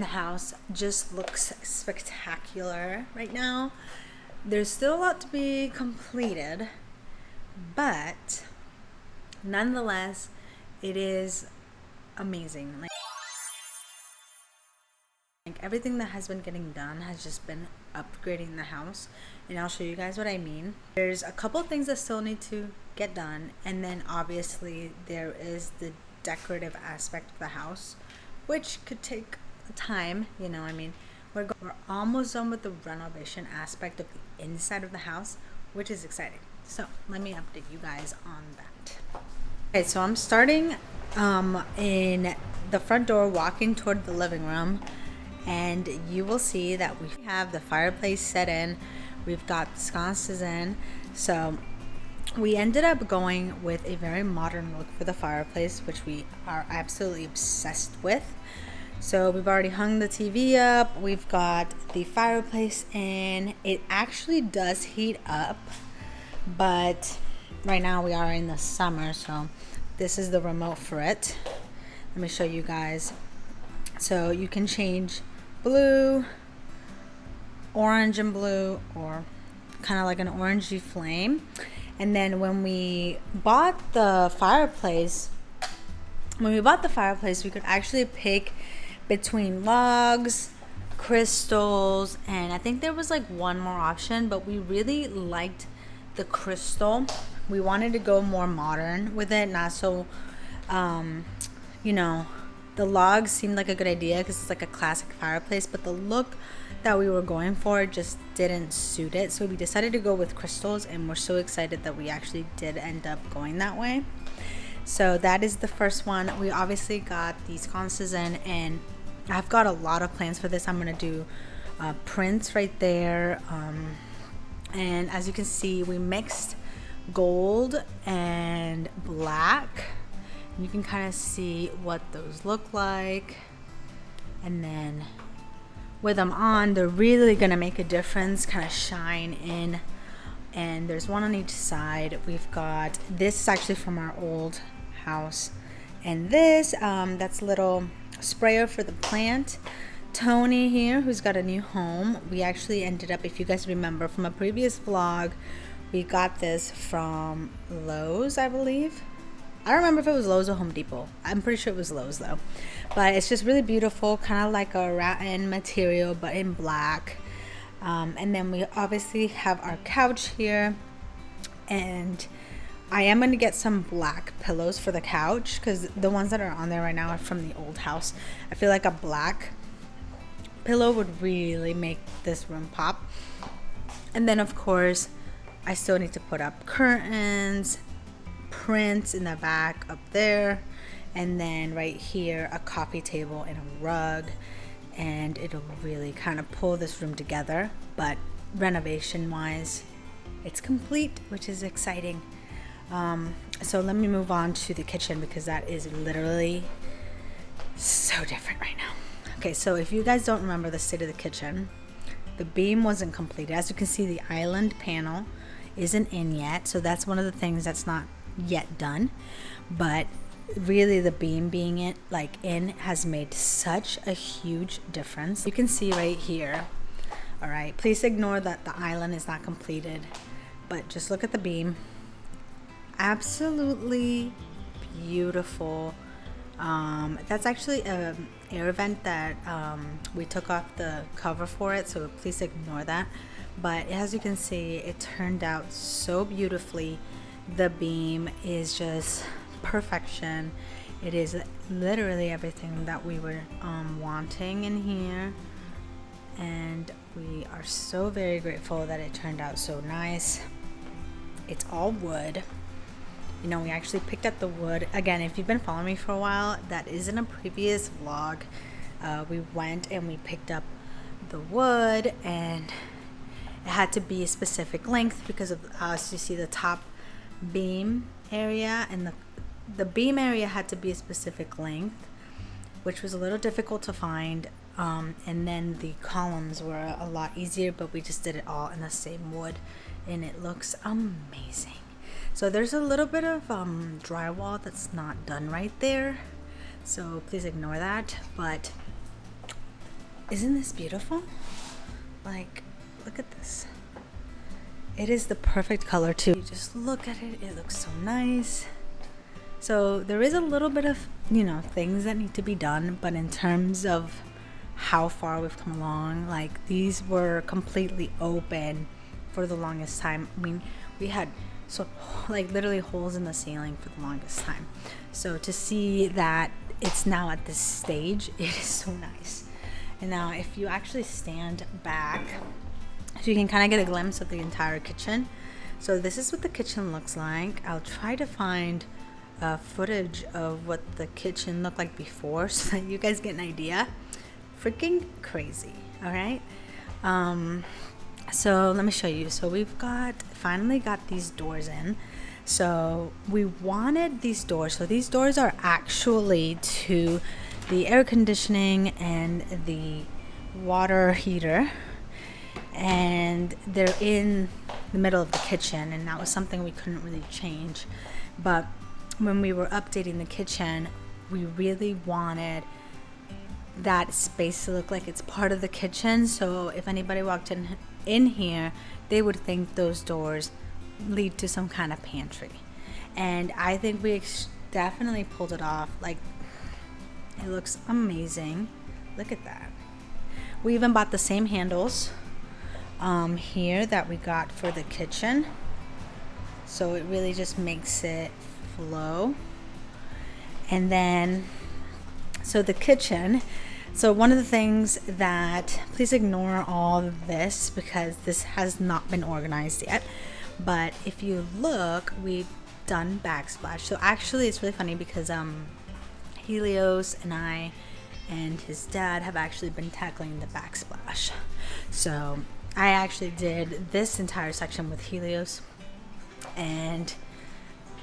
The house just looks spectacular right now. There's still a lot to be completed, but nonetheless, it is amazing. Like everything that has been getting done has just been upgrading the house, and I'll show you guys what I mean. There's a couple things that still need to get done, and then obviously there is the decorative aspect of the house, which could take time, you know. I mean, we're almost done with the renovation aspect of the inside of the house, which is exciting. So let me update you guys on that. Okay, so I'm starting in the front door, walking toward the living room, and you will see that we have the fireplace set in. We've got the sconces in. So we ended up going with a very modern look for the fireplace, which we are absolutely obsessed with. So we've already hung the TV up. We've got the fireplace in. It actually does heat up, but right now we are in the summer, so this is the remote for it. Let me show you guys. So you can change blue, orange and blue, or kind of like an orangey flame. And then when we bought the fireplace, we could actually pick between logs, crystals, and I think there was like one more option, but we really liked the crystal. We wanted to go more modern with it, not so, you know, the logs seemed like a good idea because it's like a classic fireplace, but the look that we were going for just didn't suit it. So we decided to go with crystals, and we're so excited that we actually did end up going that way. So that is the first one. We obviously got these sconces in, and I've got a lot of plans for this. I'm gonna do prints right there, and as you can see, we mixed gold and black. You can kind of see what those look like, and then with them on, they're really gonna make a difference, kind of shine in. And there's one on each side. We've got this is actually from our old house, and this that's a little sprayer for the plant. Tony here, who's got a new home, we actually ended up, if you guys remember from a previous vlog, we got this from Lowe's, I believe. I don't remember if it was Lowe's or Home Depot. I'm pretty sure it was Lowe's though. But it's just really beautiful, kind of like a rattan material but in black. And then we obviously have our couch here, and I am going to get some black pillows for the couch because the ones that are on there right now are from the old house. I feel like a black pillow would really make this room pop. And then of course I still need to put up curtains, prints in the back up there, and then right here a coffee table and a rug, and it'll really kind of pull this room together. But renovation wise, it's complete, which is exciting. So let me move on to the kitchen because that is literally so different right now. Okay, so if you guys don't remember the state of the kitchen, the beam wasn't completed. As you can see, the island panel isn't in yet, so that's one of the things that's not yet done. But really, the beam being in has made such a huge difference. You can see right here. All right, please ignore that the island is not completed, but just look at the beam. Absolutely beautiful. That's actually an air vent that we took off the cover for it, so please ignore that. But as you can see, it turned out so beautifully. The beam is just perfection. It is literally everything that we were wanting in here, and we are so very grateful that it turned out so nice. It's all wood. You know, we actually picked up the wood. Again, if you've been following me for a while, that is in a previous vlog. We went and we picked up the wood, and it had to be a specific length because of us. You see the top beam area, and the beam area had to be a specific length, which was a little difficult to find. And then the columns were a lot easier, but we just did it all in the same wood, and it looks amazing. So there's a little bit of drywall that's not done right there, so please ignore that. But Isn't this beautiful? Like, look at this. It is the perfect color too. You just look at it, it looks so nice. So there is a little bit of, you know, things that need to be done, but in terms of how far we've come along, like these were completely open for the longest time. I mean, we had so like literally holes in the ceiling for the longest time. So to see that it's now at this stage, it is so nice. And now if you actually stand back, so you can kind of get a glimpse of the entire kitchen. So this is what the kitchen looks like. I'll try to find footage of what the kitchen looked like before so that you guys get an idea. Freaking crazy. All right. So let me show you. So we've finally got these doors in. So we wanted these doors. So these doors are actually to the air conditioning and the water heater, and they're in the middle of the kitchen, and that was something we couldn't really change. But when we were updating the kitchen, we really wanted that space to look like it's part of the kitchen. So if anybody walked in here, they would think those doors lead to some kind of pantry. And I think we definitely pulled it off. Like, it looks amazing. Look at that. We even bought the same handles here that we got for the kitchen, so it really just makes it flow. And then so the kitchen, so one of the things that, please ignore all of this because this has not been organized yet, but if you look, we've done Backplash. So actually it's really funny because Helios and I and his dad have actually been tackling the Backplash. So I actually did this entire section with Helios and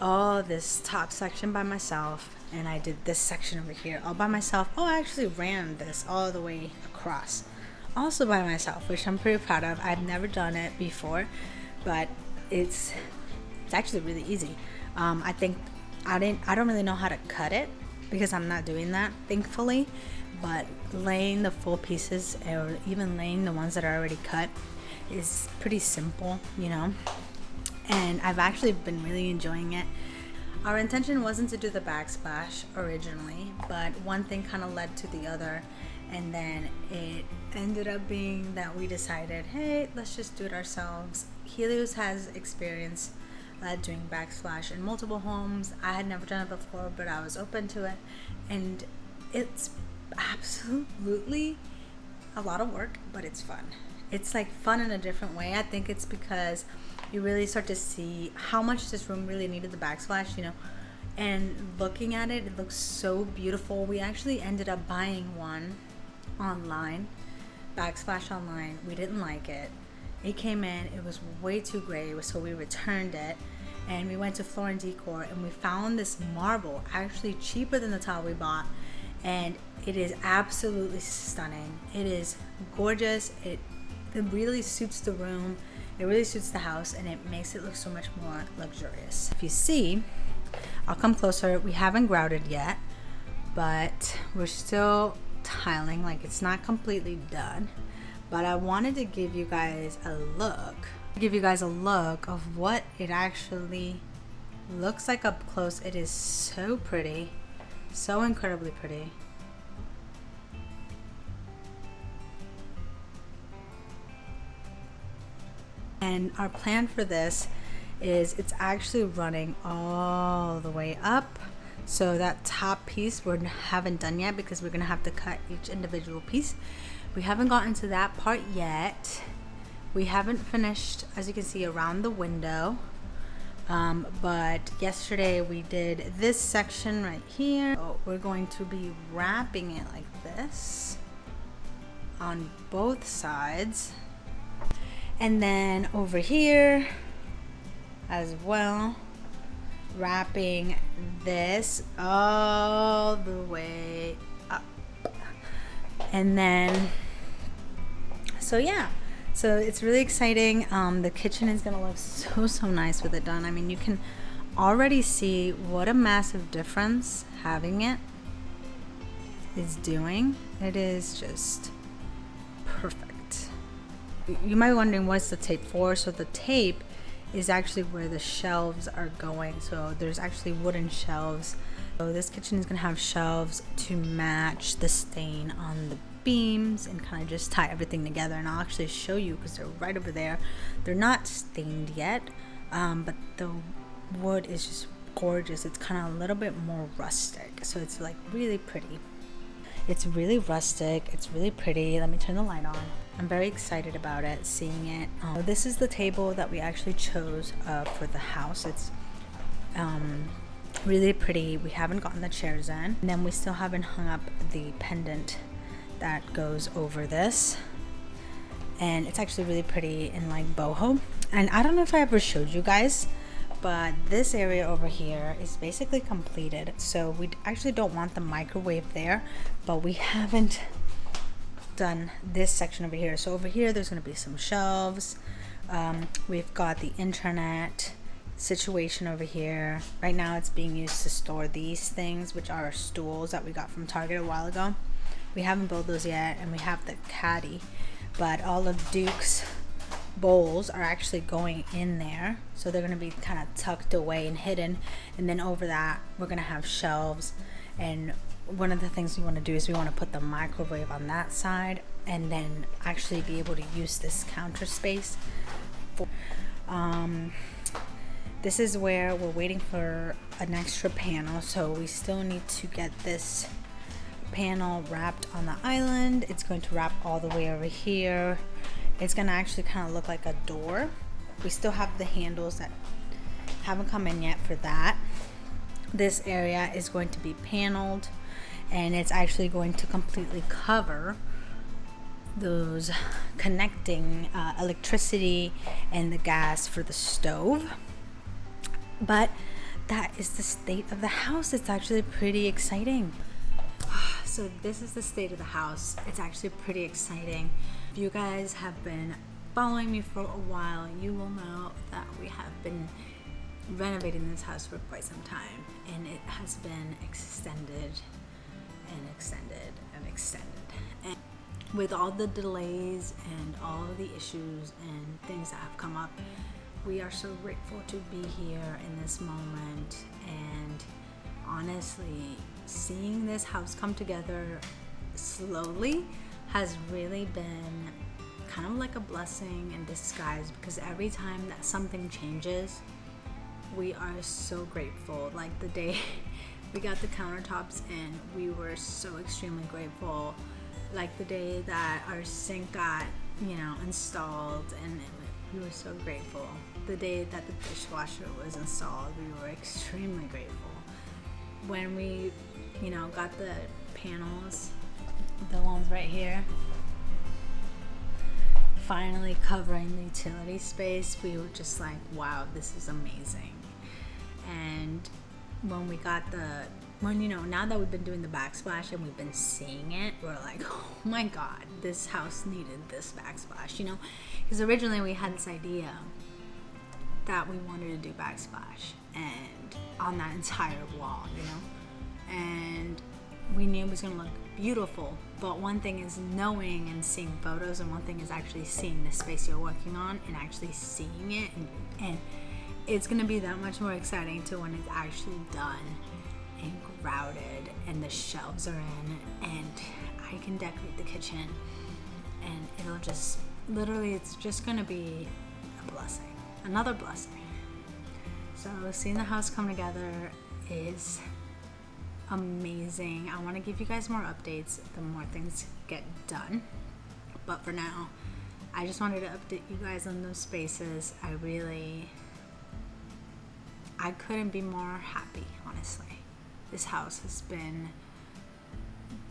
all this top section by myself, and I did this section over here all by myself. Oh, I actually ran this all the way across also by myself, which I'm pretty proud of. I've never done it before, but it's actually really easy. I think I don't really know how to cut it because I'm not doing that, thankfully. But laying the full pieces, or even laying the ones that are already cut, is pretty simple, you know. And I've actually been really enjoying it. Our intention wasn't to do the Backplash originally, but one thing kind of led to the other, and then it ended up being that we decided, hey, let's just do it ourselves. Helios has experience doing Backplash in multiple homes. I had never done it before, but I was open to it, and it's absolutely a lot of work, but it's fun. It's like fun in a different way. I think it's because you really start to see how much this room really needed the Backplash, you know, and looking at it, it looks so beautiful. We actually ended up buying one online, Backplash online. We didn't like it. It came in, it was way too gray, so we returned it, and we went to Floor and Decor, and we found this marble actually cheaper than the tile we bought, and it is absolutely stunning. It is gorgeous. It really suits the room, it really suits the house, and it makes it look so much more luxurious. If you see, I'll come closer. We haven't grouted yet, but we're still tiling. Like, it's not completely done, but I wanted to give you guys a look of what it actually looks like up close. It is so pretty, so incredibly pretty. And our plan for this is it's actually running all the way up. So that top piece we haven't done yet because we're gonna have to cut each individual piece. We haven't gotten to that part yet. We haven't finished, as you can see, around the window. But yesterday we did this section right here. So we're going to be wrapping it like this on both sides. And then over here as well, wrapping this all the way up. And then, so yeah, so it's really exciting. The kitchen is gonna look so nice with it done. I mean, you can already see what a massive difference having it is doing. It is just perfect. You might be wondering what's the tape for. So the tape is actually where the shelves are going. So there's actually wooden shelves. So this kitchen is gonna have shelves to match the stain on the beams and kind of just tie everything together. And I'll actually show you because they're right over there. They're not stained yet, but the wood is just gorgeous. It's kind of a little bit more rustic, so it's like really pretty. It's really rustic, it's really pretty. Let me turn the light on. I'm very excited about it, seeing it. This is the table that we actually chose for the house. It's really pretty. We haven't gotten the chairs in, and then we still haven't hung up the pendant that goes over this, and it's actually really pretty in like boho. And I don't know if I ever showed you guys, but this area over here is basically completed. So we actually don't want the microwave there, but we haven't done this section over here. So over here there's going to be some shelves. We've got the internet situation over here. Right now it's being used to store these things, which are stools that we got from Target a while ago. We haven't built those yet, and we have the caddy, but all of Duke's bowls are actually going in there, so they're going to be kind of tucked away and hidden. And then over that we're going to have shelves, and one of the things we want to do is we want to put the microwave on that side and then actually be able to use this counter space for, this is where we're waiting for an extra panel, so we still need to get this panel wrapped on the island. It's going to wrap all the way over here. It's gonna actually kind of look like a door. We still have the handles that haven't come in yet for that. This area is going to be paneled, and it's actually going to completely cover those connecting electricity and the gas for the stove. But that is the state of the house. It's actually pretty exciting. So this is the state of the house. It's actually pretty exciting. If you guys have been following me for a while, you will know that we have been renovating this house for quite some time, and it has been extended and extended and extended. And with all the delays and all of the issues and things that have come up, we are so grateful to be here in this moment. And honestly, seeing this house come together slowly has really been kind of like a blessing in disguise, because every time that something changes, we are so grateful. Like the day we got the countertops in, we were so extremely grateful. Like the day that our sink got, installed, and we were so grateful. The day that the dishwasher was installed, we were extremely grateful. When we got the panels, the ones right here, finally covering the utility space, we were just like, wow, this is amazing. And when we got now that we've been doing the backsplash and we've been seeing it, we're like, oh my god, this house needed this backsplash, because originally we had this idea that we wanted to do backsplash and on that entire wall, and we knew it was going to look beautiful. But one thing is knowing and seeing photos, and one thing is actually seeing the space you're working on and actually seeing it, and it's going to be that much more exciting to when it's actually done and grouted and the shelves are in and I can decorate the kitchen, and it'll just literally, it's just going to be a blessing, another blessing. So seeing the house come together is amazing. I want to give you guys more updates the more things get done, but for now I just wanted to update you guys on those spaces. I couldn't be more happy, honestly. This house has been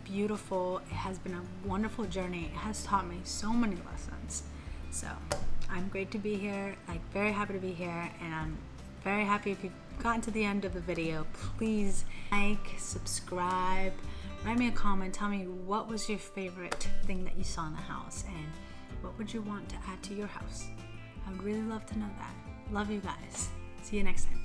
beautiful. It has been a wonderful journey. It has taught me so many lessons. So I'm great to be here, very happy to be here, and I'm very happy if you've gotten to the end of the video. Please like, subscribe, write me a comment, tell me what was your favorite thing that you saw in the house and what would you want to add to your house. I would really love to know that. Love you guys. See you next time.